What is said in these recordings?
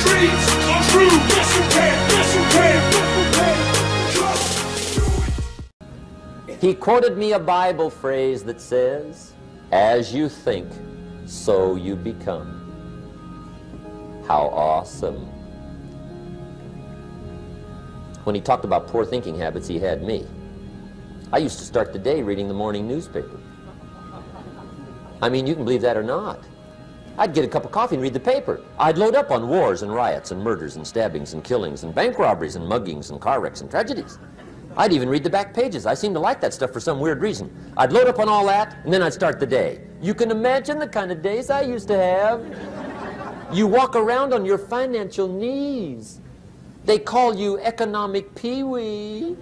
dreams are true. Yes, you can. Yes, you can. He quoted me a Bible phrase that says, "As you think, so you become." How awesome. When he talked about poor thinking habits, he had me. I used to start the day reading the morning newspaper. I mean, you can believe that or not. I'd get a cup of coffee and read the paper. I'd load up on wars and riots and murders and stabbings and killings and bank robberies and muggings and car wrecks and tragedies. I'd even read the back pages. I seem to like that stuff for some weird reason. I'd load up on all that, and then I'd start the day. You can imagine the kind of days I used to have. You walk around on your financial knees. They call you economic peewee.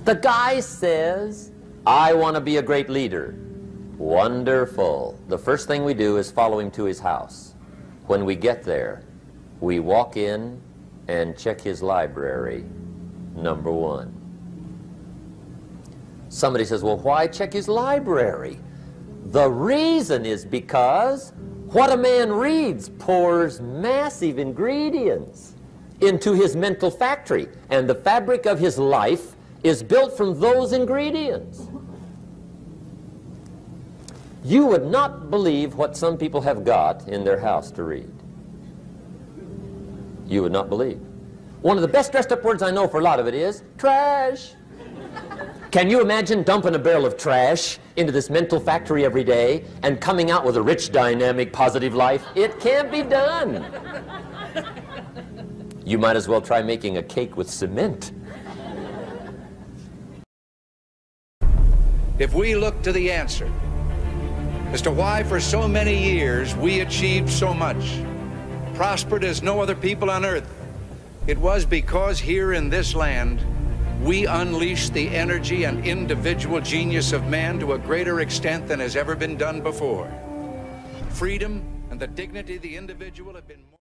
The guy says, "I want to be a great leader." Wonderful. The first thing we do is follow him to his house. When we get there, we walk in and check his library, number one. Somebody says, "Well, why check his library?" The reason is because what a man reads pours massive ingredients into his mental factory, and the fabric of his life is built from those ingredients. You would not believe what some people have got in their house to read. You would not believe. One of the best dressed up words I know for a lot of it is trash. Can you imagine dumping a barrel of trash into this mental factory every day and coming out with a rich, dynamic, positive life? It can't be done. You might as well try making a cake with cement. If we look to the answer as to why for so many years we achieved so much, prospered as no other people on earth, it was because here in this land we unleashed the energy and individual genius of man to a greater extent than has ever been done before. Freedom and the dignity of the individual have been more